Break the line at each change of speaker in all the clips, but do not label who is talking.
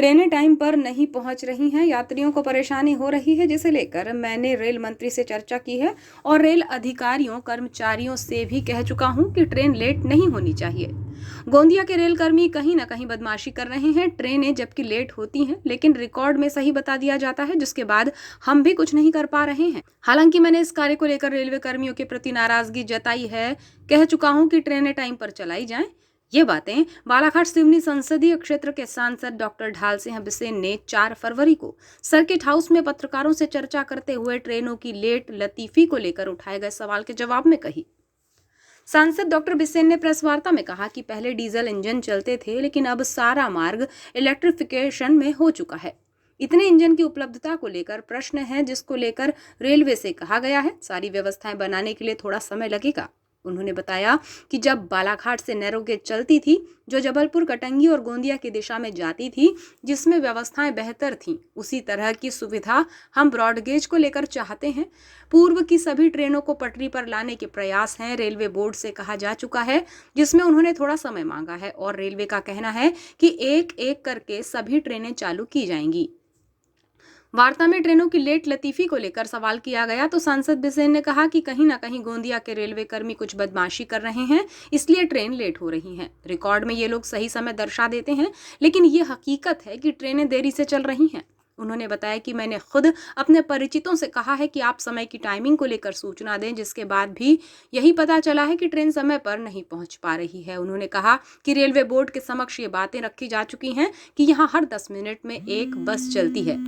ट्रेनें टाइम पर नहीं पहुंच रही हैं, यात्रियों को परेशानी हो रही है, जिसे लेकर मैंने रेल मंत्री से चर्चा की है और रेल अधिकारियों कर्मचारियों से भी कह चुका हूं कि ट्रेन लेट नहीं होनी चाहिए। गोंदिया के रेल कर्मी कहीं न कहीं बदमाशी कर रहे हैं। ट्रेनें जबकि लेट होती हैं, लेकिन रिकॉर्ड में सही बता दिया जाता है, जिसके बाद हम भी कुछ नहीं कर पा रहे हैं। हालांकि मैंने इस कार्य को लेकर रेलवे कर्मियों के प्रति नाराजगी जताई है, कह चुका हूं कि ट्रेनें टाइम पर चलाई जाएं। ये बातें बालाघाट सिवनी संसदीय क्षेत्र के सांसद डॉक्टर ढाल सिंह बिसेन ने 4 फरवरी को सर्किट हाउस में पत्रकारों से चर्चा करते हुए ट्रेनों की लेट लतीफी को लेकर उठाए गए सवाल के जवाब में कही। सांसद डॉक्टर बिसेन ने प्रेस वार्ता में कहा कि पहले डीजल इंजन चलते थे, लेकिन अब सारा मार्ग इलेक्ट्रिफिकेशन में हो चुका है। इतने इंजन की उपलब्धता को लेकर प्रश्न है, जिसको लेकर रेलवे से कहा गया है सारी व्यवस्थाएं बनाने के लिए थोड़ा समय लगेगा। उन्होंने बताया कि जब बालाघाट से नैरो गेज चलती थी, जो जबलपुर, कटंगी और गोंदिया की दिशा में जाती थी, जिसमें व्यवस्थाएं बेहतर थीं, उसी तरह की सुविधा हम ब्रॉड गेज को लेकर चाहते हैं। पूर्व की सभी ट्रेनों को पटरी पर लाने के प्रयास हैं, रेलवे बोर्ड से कहा जा चुका है, जिसमें उन्होंने थोड़ा समय मांगा है और रेलवे का कहना है कि एक एक करके सभी ट्रेनें चालू की जाएंगी। वार्ता में ट्रेनों की लेट लतीफी को लेकर सवाल किया गया तो सांसद बिसेन ने कहा कि कहीं न कहीं गोंदिया के रेलवे कर्मी कुछ बदमाशी कर रहे हैं, इसलिए ट्रेन लेट हो रही हैं। रिकॉर्ड में ये लोग सही समय दर्शा देते हैं, लेकिन ये हकीकत है कि ट्रेनें देरी से चल रही हैं। उन्होंने बताया कि मैंने खुद अपने परिचितों से कहा है कि आप समय की टाइमिंग को लेकर सूचना दें, जिसके बाद भी यही पता चला है कि ट्रेन समय पर नहीं पहुंच पा रही है। उन्होंने कहा कि रेलवे बोर्ड के समक्ष ये बातें रखी जा चुकी हैं कि यहाँ हर 10 मिनट में एक बस चलती है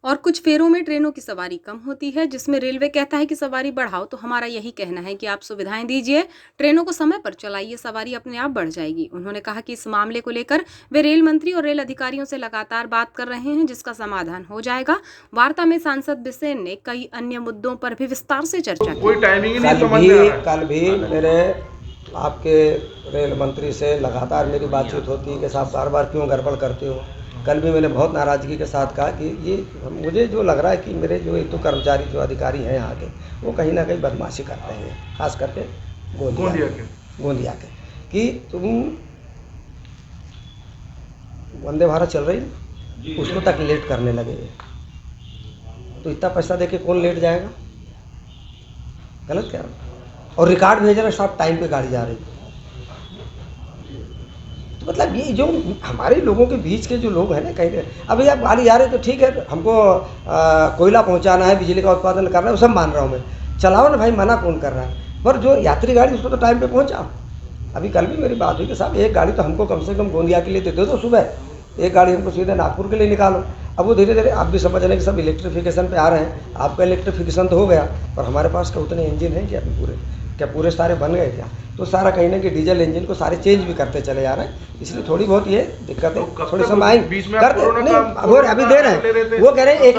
और कुछ फेरों में ट्रेनों की सवारी कम होती है, जिसमें रेलवे कहता है कि सवारी बढ़ाओ। तो हमारा यही कहना है कि आप सुविधाएं दीजिए, ट्रेनों को समय पर चलाइए, सवारी अपने आप बढ़ जाएगी। उन्होंने कहा कि इस मामले को लेकर वे रेल मंत्री और रेल अधिकारियों से लगातार बात कर रहे हैं, जिसका समाधान हो जाएगा। वार्ता में सांसद बिसेन ने कई अन्य मुद्दों पर भी विस्तार से चर्चा की।
कल भी मेरे आपके रेल मंत्री से लगातार मेरी बातचीत होती है कि साहब बार बार क्यों गड़बड़ करते हो। कल भी मैंने बहुत नाराज़गी के साथ कहा कि ये मुझे जो लग रहा है कि मेरे जो एक तो कर्मचारी जो अधिकारी हैं यहाँ के, वो कहीं ना कहीं बदमाशी करते हैं, खास करके गोंदिया के कि तुम वंदे भारत चल रही उसको तक लेट करने लगे, तो इतना पैसा देके कौन लेट जाएगा? गलत क्या? और रिकॉर्ड भेज रहे साहब टाइम पे गाड़ी जा रही। मतलब ये जो हमारे लोगों के बीच के जो लोग हैं ना, कहीं अभी आप गाड़ी आ रहे तो ठीक है, हमको कोयला पहुंचाना है, बिजली का उत्पादन करना है, वो सब मान रहा हूँ मैं, चलाओ ना भाई, मना कौन कर रहा है। पर जो यात्री गाड़ी उसको तो टाइम पे पहुंचाओ। अभी कल भी मेरी बात हुई कि साहब एक गाड़ी तो हमको कम से कम गोंदिया के लिए दे दो, सुबह एक गाड़ी हमको सीधे नागपुर के लिए निकालो। अब वो धीरे धीरे आप भी समझ रहे हैं कि सब इलेक्ट्रिफिकेशन पे आ रहे हैं। आपका इलेक्ट्रिफिकेशन तो हो गया, पर हमारे पास क्या उतने इंजन हैं क्या? पूरे सारे बन गए क्या? तो सारा कहीं ना कि डीजल इंजन को सारे चेंज भी करते चले जा रहे हैं, इसलिए थोड़ी बहुत ये दिक्कत है। थोड़ी समय आएंगे करते नहीं, वो अभी दे रहे हैं, वो कह रहे हैं एक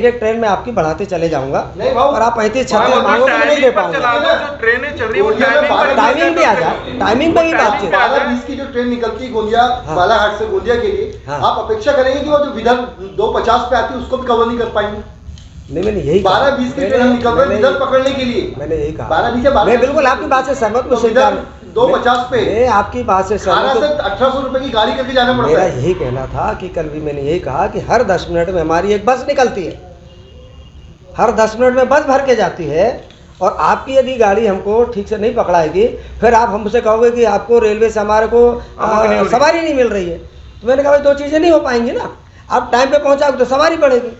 एक ट्रेन में आपकी बढ़ाते चले जाऊंगा, और आप 35-36 मांगोगे तो नहीं दे पाऊंगा। टाइमिंग भी आ जाए, टाइमिंग पर भी बातचीत।
12:20 की जो ट्रेन निकलती है गोंदिया बालाघाट से गोंदिया के लिए, आप अपेक्षा करेंगे कि वो जो विदर्भ 2:50 पे आती है उसको भी कवर नहीं कर पाएंगे?
नहीं, मैंने यही
12:20 की ट्रेन निकल रही है विदर्भ पकड़ने के लिए,
मैंने यही कहा।
12:20
मैं बिल्कुल आपकी बात से सहमत हूँ।
2:50 पे
आपकी बात से सहमत हूँ।
1800 रुपए की गाड़ी करके जाना पड़ता है।
मेरा यही कहना था कि कल भी मैंने यही कहा कि हर 10 मिनट में हमारी एक बस निकलती है, हर 10 मिनट में बस भर के जाती है, और आपकी यदि गाड़ी हमको ठीक से नहीं पकड़ाएगी, फिर आप हमसे कहोगे कि आपको रेलवे से हमारे को सवारी नहीं मिल रही है। तो मैंने कहा भाई, दो चीज़ें नहीं हो पाएंगी ना। आप टाइम पे पहुँचाओगे तो सवारी बढ़ेगी।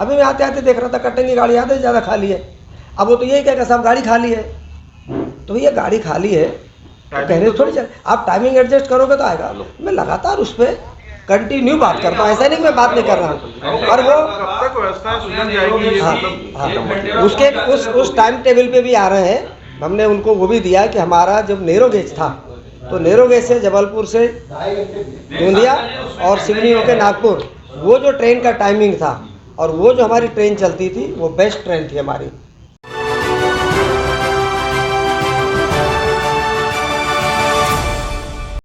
अभी मैं आते आते देख रहा था, कटंगी गाड़ी आधे से ज़्यादा खाली है। अब वो तो यही कहेगा साहब गाड़ी खाली है, तो ये गाड़ी खाली है तो कहने थोड़ी चल, आप टाइमिंग एडजस्ट करोगे तो आएगा। मैं लगातार उस पर कंटिन्यू बात करता हूँ, ऐसा नहीं कि मैं बात नहीं कर रहा हूँ। और वो उसके उस टाइम टेबल पे भी आ रहे हैं। हमने उनको वो भी दिया कि हमारा जब नैरो गेज था, तो नैरो गेज से जबलपुर से गोंदिया और सिवनी होकर नागपुर, वो जो ट्रेन का टाइमिंग था और वो जो हमारी ट्रेन चलती थी, वो बेस्ट ट्रेन थी हमारी।